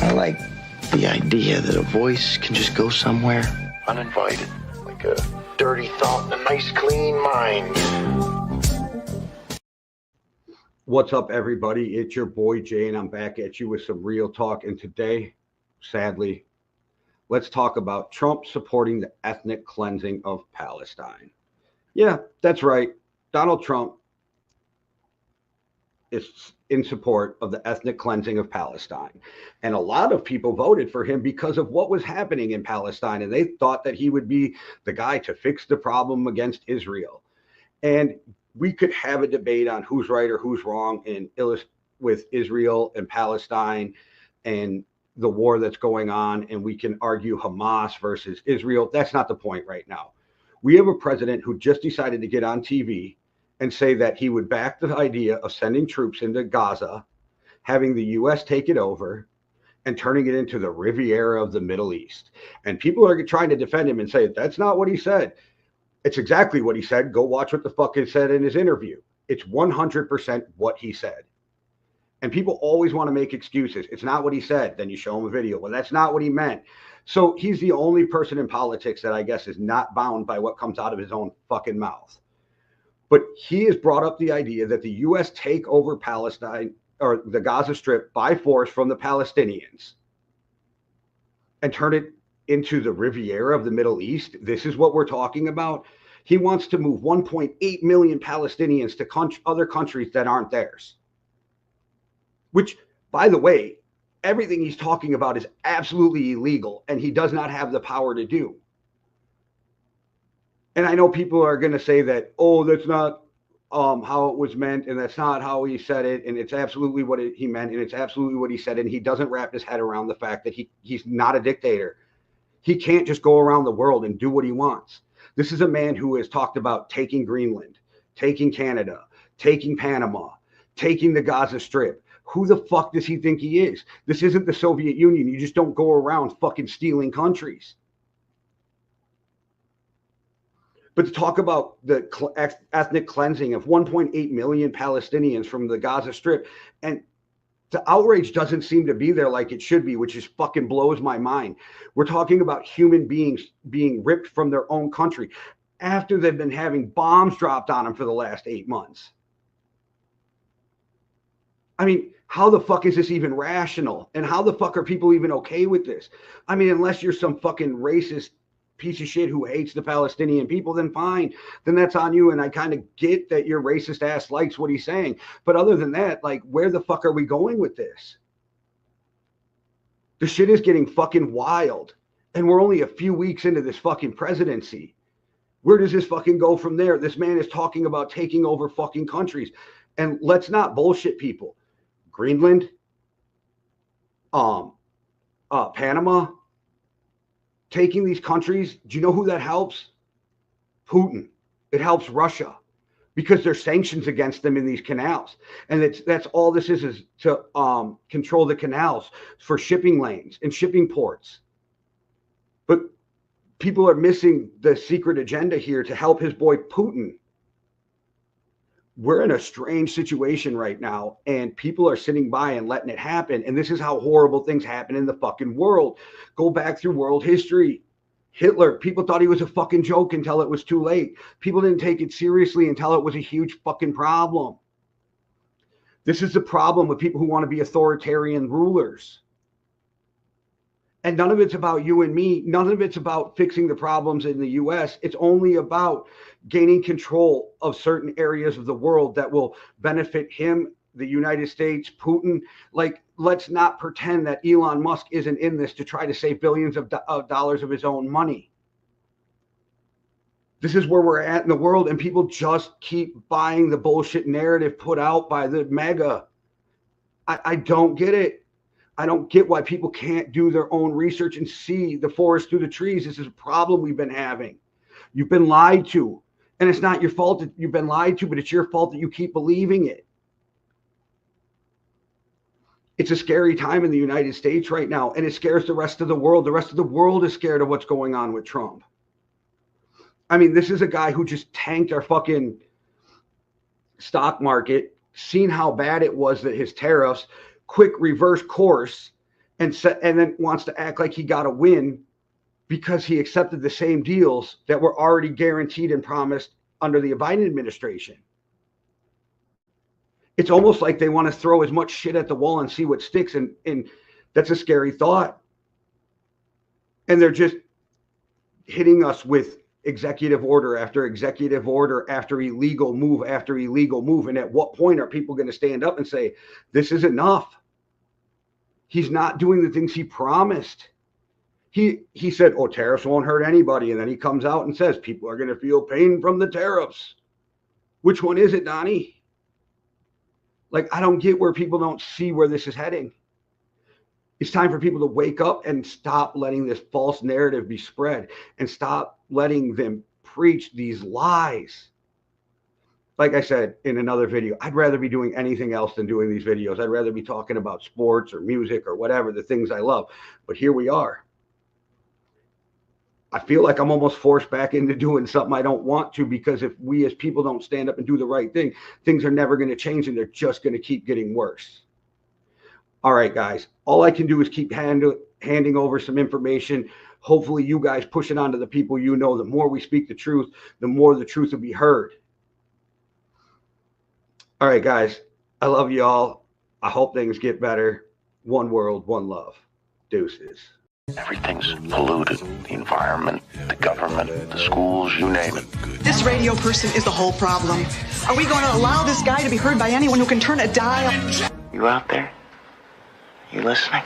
I like the idea that a voice can just go somewhere uninvited, like a dirty thought in a nice clean mind. What's up, everybody? It's your boy Jay, and I'm back at you with some real talk. And today, sadly, let's talk about Trump supporting the ethnic cleansing of Palestine. Yeah, that's right. Donald Trump is in support of the ethnic cleansing of Palestine. And a lot of people voted for him because of what was happening in Palestine. And they thought that he would be the guy to fix the problem against Israel. And we could have a debate on who's right or who's wrong with Israel and Palestine and the war that's going on. And we can argue Hamas versus Israel. That's not the point right now. We have a president who just decided to get on TV and say that he would back the idea of sending troops into Gaza, having the U.S. take it over, and turning it into the Riviera of the Middle East. And people are trying to defend him and say, that's not what he said. It's exactly what he said. Go watch what the fuck he said in his interview. It's 100% what he said. And people always want to make excuses. It's not what he said. Then you show him a video. Well, that's not what he meant. So he's the only person in politics that I guess is not bound by what comes out of his own fucking mouth. But he has brought up the idea that the U.S. take over Palestine or the Gaza Strip by force from the Palestinians and turn it into the Riviera of the Middle East. This is what we're talking about. He wants to move 1.8 million Palestinians to other countries that aren't theirs. Which, by the way, everything he's talking about is absolutely illegal, and he does not have the power to do. And I know people are going to say that, oh, that's not how it was meant, and that's not how he said it, and it's absolutely what he meant, and it's absolutely what he said, and he doesn't wrap his head around the fact that he's not a dictator. He can't just go around the world and do what he wants. This is a man who has talked about taking Greenland, taking Canada, taking Panama, taking the Gaza Strip. Who the fuck does he think he is? This isn't the Soviet Union. You just don't go around fucking stealing countries. But to talk about the ethnic cleansing of 1.8 million Palestinians from the Gaza Strip, and the outrage doesn't seem to be there like it should be, which just fucking blows my mind. We're talking about human beings being ripped from their own country after they've been having bombs dropped on them for the last 8 months. I mean, how the fuck is this even rational? And how the fuck are people even okay with this? I mean, unless you're some fucking racist piece of shit who hates the Palestinian people, then fine. Then that's on you. And I kind of get that your racist ass likes what he's saying. But other than that, like, where the fuck are we going with this? The shit is getting fucking wild. And we're only a few weeks into this fucking presidency. Where does this fucking go from there? This man is talking about taking over fucking countries. And let's not bullshit people. Greenland, Panama, taking these countries, do you know who that helps? Putin. It helps Russia because there's sanctions against them in these canals. And that's all this is to control the canals for shipping lanes and shipping ports. But people are missing the secret agenda here to help his boy Putin. We're in a strange situation right now, and people are sitting by and letting it happen. And this is how horrible things happen in the fucking world. Go back through world history. Hitler, people thought he was a fucking joke until it was too late. People didn't take it seriously until it was a huge fucking problem. This is the problem with people who want to be authoritarian rulers. And none of it's about you and me. None of it's about fixing the problems in the U.S. It's only about gaining control of certain areas of the world that will benefit him, the United States, Putin. Like, let's not pretend that Elon Musk isn't in this to try to save billions of dollars of his own money. This is where we're at in the world, and people just keep buying the bullshit narrative put out by the mega. I don't get it. I don't get why people can't do their own research and see the forest through the trees. This is a problem we've been having. You've been lied to. And it's not your fault that you've been lied to, but it's your fault that you keep believing it. It's a scary time in the United States right now, and it scares the rest of the world. The rest of the world is scared of what's going on with Trump. I mean, this is a guy who just tanked our fucking stock market, seen how bad it was that his tariffs, quick reverse course, and then wants to act like he got a win because he accepted the same deals that were already guaranteed and promised under the Biden administration. It's almost like they want to throw as much shit at the wall and see what sticks, and that's a scary thought. And they're just hitting us with executive order after executive order after illegal move after illegal move. And at what point are people going to stand up and say, this is enough? He's not doing the things he promised. He said, oh, tariffs won't hurt anybody. And then he comes out and says, people are going to feel pain from the tariffs. Which one is it, Donnie? Like, I don't get where people don't see where this is heading. It's time for people to wake up and stop letting this false narrative be spread and stop letting them preach these lies. Like I said in another video, I'd rather be doing anything else than doing these videos. I'd rather be talking about sports or music or whatever, the things I love. But here we are. I feel like I'm almost forced back into doing something I don't want to, because if we as people don't stand up and do the right thing, things are never going to change and they're just going to keep getting worse. All right, guys, all I can do is keep handing over some information. Hopefully you guys push it on to the people you know. The more we speak the truth, the more the truth will be heard. All right, guys, I love you all. I hope things get better. One world, one love. Deuces. Everything's polluted. The environment, the government, the schools, you name it. This radio person is the whole problem. Are we going to allow this guy to be heard by anyone who can turn a dial? You out there? You listening?